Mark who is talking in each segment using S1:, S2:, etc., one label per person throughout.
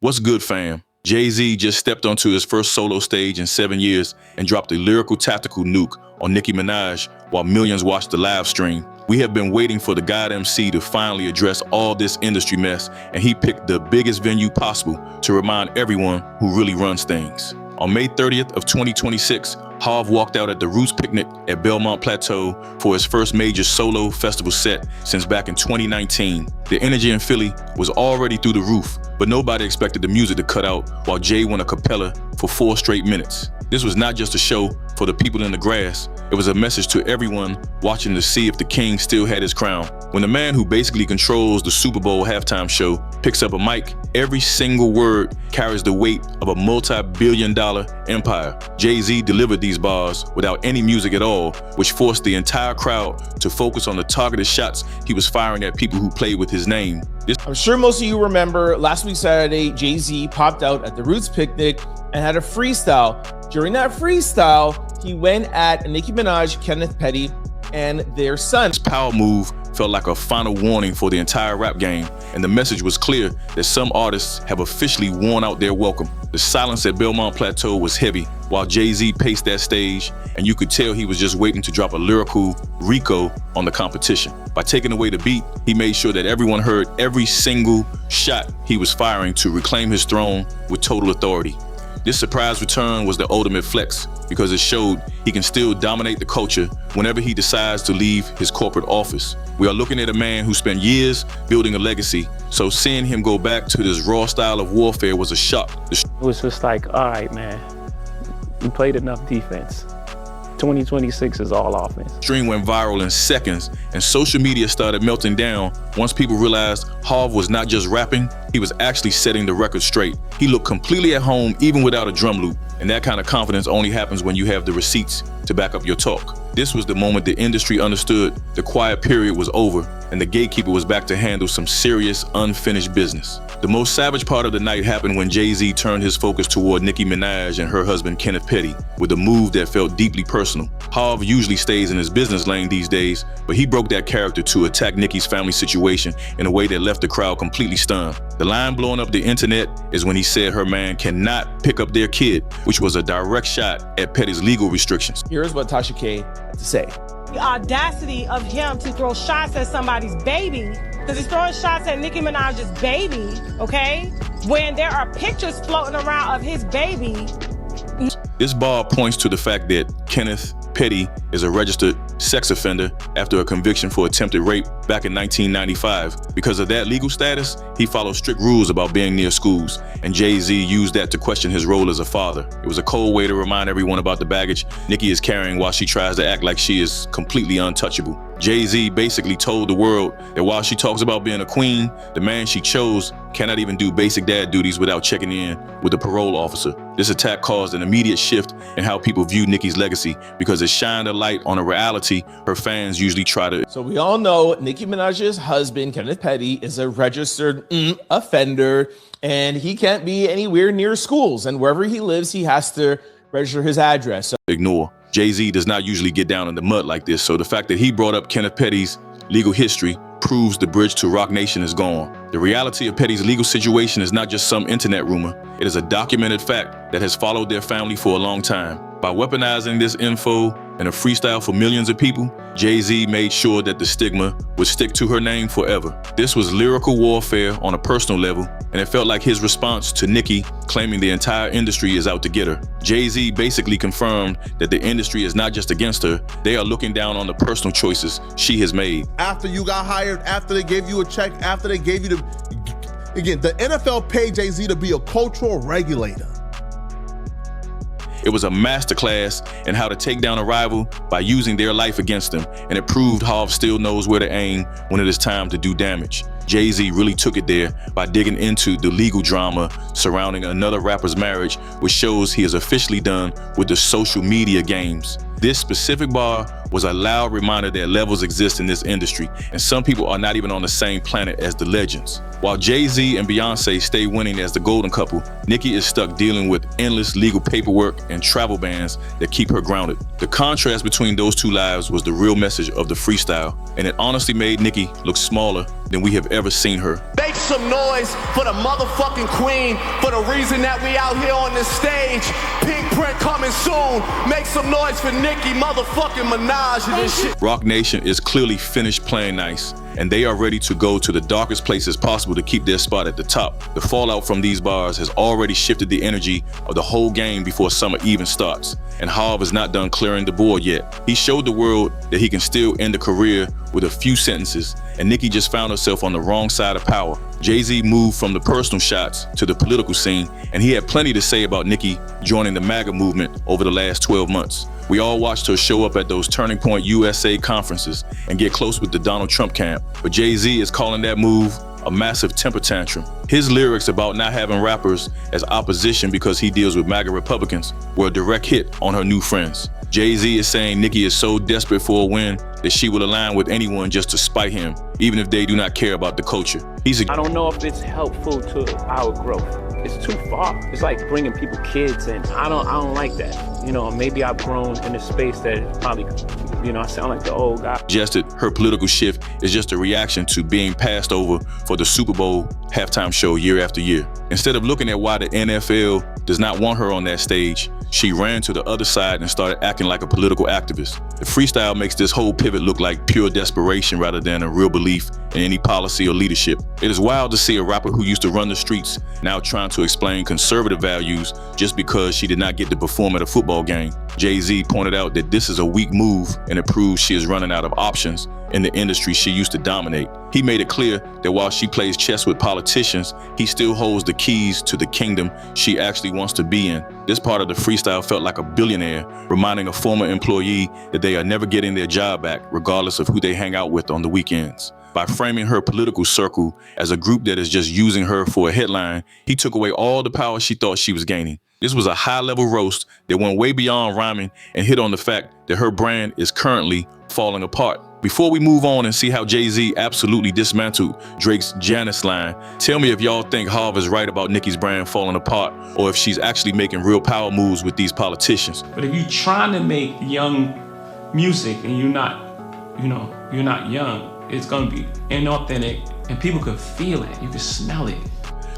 S1: What's good, fam? Jay-Z just stepped onto his first solo stage in 7 years and dropped a lyrical tactical nuke on Nicki Minaj while millions watched the live stream. We have been waiting for the God MC to finally address all this industry mess, and he picked the biggest venue possible to remind everyone who really runs things. On May 30th of 2026, Hov walked out at the Roots Picnic at Belmont Plateau for his first major solo festival set since back in 2019. The energy in Philly was already through the roof, but nobody expected the music to cut out while Jay went a cappella for 4 straight minutes. This was not just a show for the people in the grass, it was a message to everyone watching to see if the king still had his crown. When the man who basically controls the Super Bowl halftime show picks up a mic, every single word carries the weight of a multi-billion-dollar empire. Jay-Z delivered these bars without any music at all, which forced the entire crowd to focus on the targeted shots he was firing at people who played with his name.
S2: I'm sure most of you remember last week Saturday, Jay-Z popped out at the Roots Picnic and had a freestyle. During that freestyle, he went at Nicki Minaj, Kenneth Petty, and their son.
S1: This power move felt like a final warning for the entire rap game, and the message was clear that some artists have officially worn out their welcome. The silence at Belmont Plateau was heavy while Jay-Z paced that stage, and you could tell he was just waiting to drop a lyrical Rico on the competition. By taking away the beat, he made sure that everyone heard every single shot he was firing to reclaim his throne with total authority. This surprise return was the ultimate flex because it showed he can still dominate the culture whenever he decides to leave his corporate office. We are looking at a man who spent years building a legacy, so seeing him go back to this raw style of warfare was a shock.
S3: It was just like, all right, man, we played enough defense. 2026 is all offense.
S1: The stream went viral in seconds, and social media started melting down once people realized Hov was not just rapping, he was actually setting the record straight. He looked completely at home even without a drum loop, and that kind of confidence only happens when you have the receipts to back up your talk. This was the moment the industry understood the quiet period was over and the gatekeeper was back to handle some serious unfinished business. The most savage part of the night happened when Jay-Z turned his focus toward Nicki Minaj and her husband Kenneth Petty with a move that felt deeply personal. Hov usually stays in his business lane these days, but he broke that character to attack Nicki's family situation in a way that left the crowd completely stunned. The line blowing up the internet is when he said her man cannot pick up their kid, which was a direct shot at Petty's legal restrictions.
S2: Here's what Tasha K had to say.
S4: The audacity of him to throw shots at somebody's baby, because he's throwing shots at Nicki Minaj's baby, okay? When there are pictures floating around of his baby.
S1: This bar points to the fact that Kenneth Petty is a registered sex offender after a conviction for attempted rape back in 1995. Because of that legal status, he follows strict rules about being near schools, and Jay-Z used that to question his role as a father. It was a cold way to remind everyone about the baggage Nicki is carrying while she tries to act like she is completely untouchable. Jay-Z basically told the world that while she talks about being a queen, the man she chose cannot even do basic dad duties without checking in with the parole officer. This attack caused an immediate shift in how people view Nicki's legacy because it shined a light on a reality her fans usually try to.
S2: So we all know Nicki Minaj's husband, Kenneth Petty, is a registered offender, and he can't be anywhere near schools, and wherever he lives, he has to register his address. So
S1: ignore. Jay-Z does not usually get down in the mud like this, so the fact that he brought up Kenneth Petty's legal history proves the bridge to Roc Nation is gone. The reality of Petty's legal situation is not just some internet rumor. It is a documented fact that has followed their family for a long time. By weaponizing this info in a freestyle for millions of people, Jay-Z made sure that the stigma would stick to her name forever. This was lyrical warfare on a personal level, and it felt like his response to Nicki claiming the entire industry is out to get her. Jay-Z basically confirmed that the industry is not just against her, they are looking down on the personal choices she has made.
S5: After you got hired, after they gave you a check, after they gave you again, the NFL paid Jay-Z to be a cultural regulator.
S1: It was a masterclass in how to take down a rival by using their life against them, and it proved Hov still knows where to aim when it is time to do damage. Jay-Z really took it there by digging into the legal drama surrounding another rapper's marriage, which shows he is officially done with the social media games. This specific bar was a loud reminder that levels exist in this industry, and some people are not even on the same planet as the legends. While Jay-Z and Beyonce stay winning as the golden couple, Nicki is stuck dealing with endless legal paperwork and travel bans that keep her grounded. The contrast between those two lives was the real message of the freestyle, and it honestly made Nicki look smaller than we have ever seen her.
S6: Make some noise for the motherfucking queen, for the reason that we out here on this stage. Pink print coming soon. Make some noise for Nicki motherfucking Minaj and this shit.
S1: Roc Nation is clearly finished playing nice, and they are ready to go to the darkest places possible to keep their spot at the top. The fallout from these bars has already shifted the energy of the whole game before summer even starts, and Harv is not done clearing the board yet. He showed the world that he can still end a career with a few sentences, and Nicki just found herself on the wrong side of power. Jay-Z moved from the personal shots to the political scene, and he had plenty to say about Nicki joining the MAGA movement over the last 12 months. We all watched her show up at those Turning Point USA conferences and get close with the Donald Trump camp, but Jay-Z is calling that move a massive temper tantrum. His lyrics about not having rappers as opposition because he deals with MAGA Republicans were a direct hit on her new friends. Jay-Z is saying Nicki is so desperate for a win that she will align with anyone just to spite him, even if they do not care about the culture.
S3: I don't know if it's helpful to our growth. It's too far. It's like bringing people kids in. I don't like that. You know, maybe I've grown in a space that probably, you know, I sound like the old guy.
S1: Suggested her political shift is just a reaction to being passed over for the Super Bowl halftime show year after year. Instead of looking at why the NFL does not want her on that stage, she ran to the other side and started acting like a political activist. The freestyle makes this whole pivot look like pure desperation rather than a real belief in any policy or leadership. It is wild to see a rapper who used to run the streets now trying to explain conservative values just because she did not get to perform at a football game. Jay-Z pointed out that this is a weak move and it proves she is running out of options in the industry she used to dominate. He made it clear that while she plays chess with politicians, he still holds the keys to the kingdom she actually wants to be in. This part of the freestyle felt like a billionaire reminding a former employee that they are never getting their job back, regardless of who they hang out with on the weekends. By framing her political circle as a group that is just using her for a headline, he took away all the power she thought she was gaining. This was a high-level roast that went way beyond rhyming and hit on the fact that her brand is currently falling apart. Before we move on and see how Jay-Z absolutely dismantled Drake's Janice line, tell me if y'all think Harv is right about Nicki's brand falling apart, or if she's actually making real power moves with these politicians.
S3: But if you're trying to make young music and you're not young, it's gonna be inauthentic and people can feel it, you can smell it.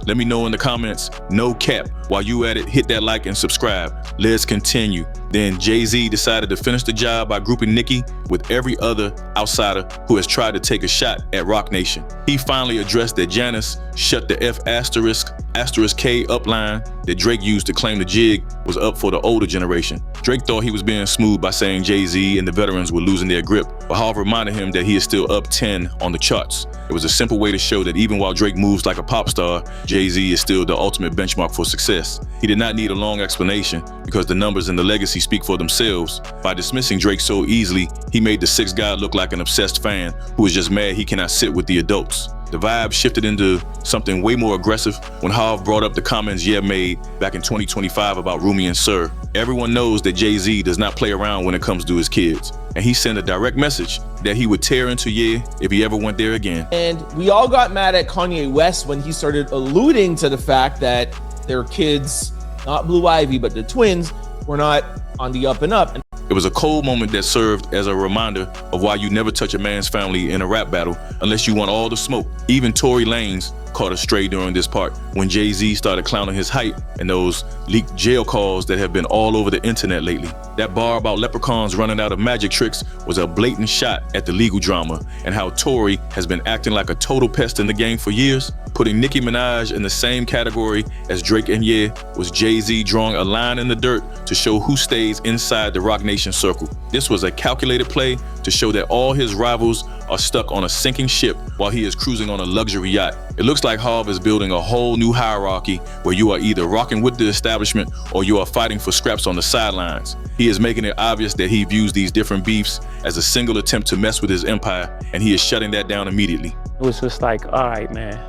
S1: Let me know in the comments, no cap. While you at it, hit that like and subscribe. Let's continue. Then Jay-Z decided to finish the job by grouping Nicki with every other outsider who has tried to take a shot at Roc Nation. He finally addressed that Janice shut the F***K upline that Drake used to claim the jig was up for the older generation. Drake thought he was being smooth by saying Jay-Z and the veterans were losing their grip, but Harv reminded him that he is still up 10 on the charts. It was a simple way to show that even while Drake moves like a pop star, Jay-Z is still the ultimate benchmark for success. He did not need a long explanation because the numbers and the legacy speak for themselves. By dismissing Drake so easily, he made the sixth guy look like an obsessed fan who is just mad he cannot sit with the adults. The vibe shifted into something way more aggressive when Harv brought up the comments Ye made back in 2025 about Rumi and Sir. Everyone knows that Jay-Z does not play around when it comes to his kids, and he sent a direct message that he would tear into Ye if he ever went there again.
S2: And we all got mad at Kanye West when he started alluding to the fact that their kids, not Blue Ivy, but the twins, were not on the up and up.
S1: It was a cold moment that served as a reminder of why you never touch a man's family in a rap battle unless you want all the smoke. Even Tory Lanez caught a stray during this part when Jay-Z started clowning his height and those leaked jail calls that have been all over the internet lately. That bar about leprechauns running out of magic tricks was a blatant shot at the legal drama and how Tory has been acting like a total pest in the game for years. Putting Nicki Minaj in the same category as Drake and Ye was Jay-Z drawing a line in the dirt to show who stays inside the Roc Nation circle. This was a calculated play to show that all his rivals are stuck on a sinking ship while he is cruising on a luxury yacht. It looks like Harv is building a whole new hierarchy where you are either rocking with the establishment or you are fighting for scraps on the sidelines. He is making it obvious that he views these different beefs as a single attempt to mess with his empire, and he is shutting that down immediately.
S3: It was just like, all right, man,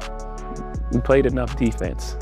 S3: we played enough defense.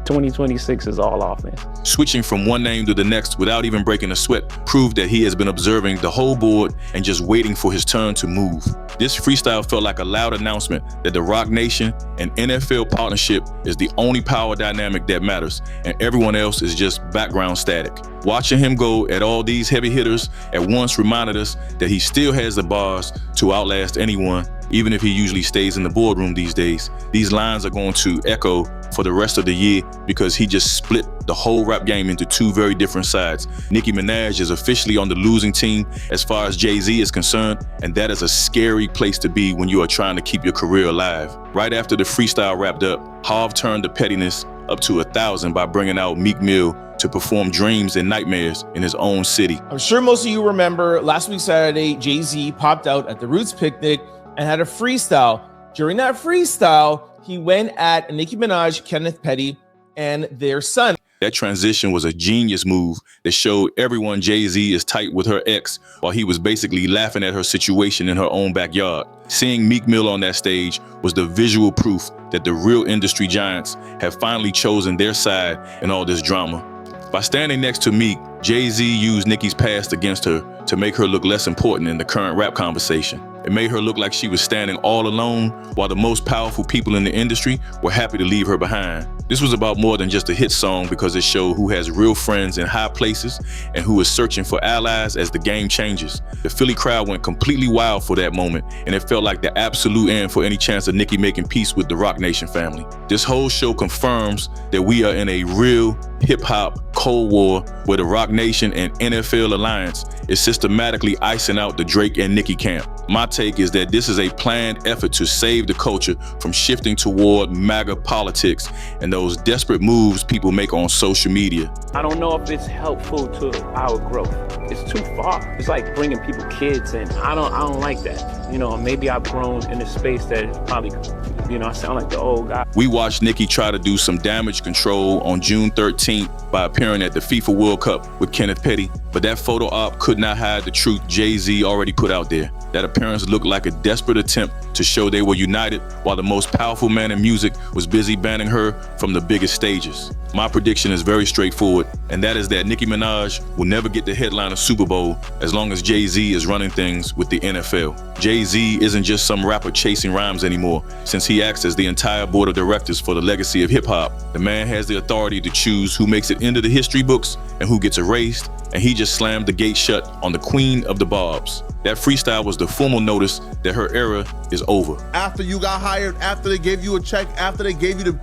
S3: 2026 is all offense.
S1: Switching from one name to the next without even breaking a sweat proved that he has been observing the whole board and just waiting for his turn to move. This freestyle felt like a loud announcement that the Roc Nation and NFL partnership is the only power dynamic that matters, and everyone else is just background static. Watching him go at all these heavy hitters at once reminded us that he still has the bars to outlast anyone, even if he usually stays in the boardroom these days. These lines are going to echo for the rest of the year because he just split the whole rap game into two very different sides. Nicki Minaj is officially on the losing team as far as Jay-Z is concerned, and that is a scary place to be when you are trying to keep your career alive. Right after the freestyle wrapped up, Harv turned the pettiness up to 1,000 by bringing out Meek Mill to perform Dreams and Nightmares in his own city.
S2: I'm sure most of you remember last week Saturday, Jay-Z popped out at the Roots picnic and had a freestyle. During that freestyle, he went at Nicki Minaj, Kenneth Petty, and their son.
S1: That transition was a genius move that showed everyone Jay-Z is tight with her ex while he was basically laughing at her situation in her own backyard. Seeing Meek Mill on that stage was the visual proof that the real industry giants have finally chosen their side in all this drama. By standing next to Meek, Jay-Z used Nicki's past against her to make her look less important in the current rap conversation. It made her look like she was standing all alone while the most powerful people in the industry were happy to leave her behind. This was about more than just a hit song because it showed who has real friends in high places and who is searching for allies as the game changes. The Philly crowd went completely wild for that moment, and it felt like the absolute end for any chance of Nicki making peace with the Roc Nation family. This whole show confirms that we are in a real hip-hop Cold War where the Roc Nation and NFL alliance is systematically icing out the Drake and Nicki camp. My take is that this is a planned effort to save the culture from shifting toward MAGA politics and those desperate moves people make on social media.
S3: I don't know if it's helpful to our growth. It's too far. It's like bringing people kids in. I don't like that. You know, maybe I've grown in a space that probably, I sound like the old guy.
S1: We watched Nicki try to do some damage control on June 13th by appearing at the FIFA World Cup with Kenneth Petty, but that photo op could not hide the truth Jay-Z already put out there. That appearance looked like a desperate attempt to show they were united while the most powerful man in music was busy banning her from the biggest stages. My prediction is very straightforward, and that is that Nicki Minaj will never get to headline a Super Bowl as long as Jay-Z is running things with the NFL. Jay-Z isn't just some rapper chasing rhymes anymore. Since he acts as the entire board of directors for the legacy of hip-hop, the man has the authority to choose who makes it into the history books and who gets erased, and he just slammed the gate shut on the queen of the barbs. That freestyle was the formal notice that her era is over.
S5: After you got hired, after they gave you a check, after they gave you the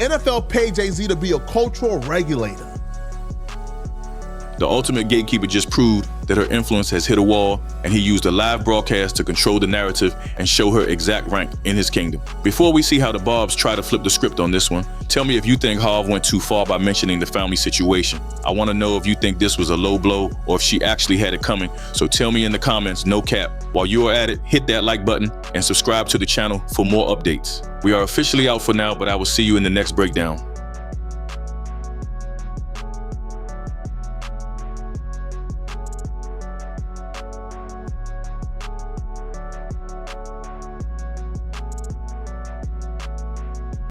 S5: NFL paid Jay-Z to be a cultural regulator.
S1: The ultimate gatekeeper just proved that her influence has hit a wall, and he used a live broadcast to control the narrative and show her exact rank in his kingdom. Before we see how the Barbs try to flip the script on this one, tell me if you think Harv went too far by mentioning the family situation. I want to know if you think this was a low blow or if she actually had it coming, so tell me in the comments, no cap. While you are at it, hit that like button and subscribe to the channel for more updates. We are officially out for now, but I will see you in the next breakdown.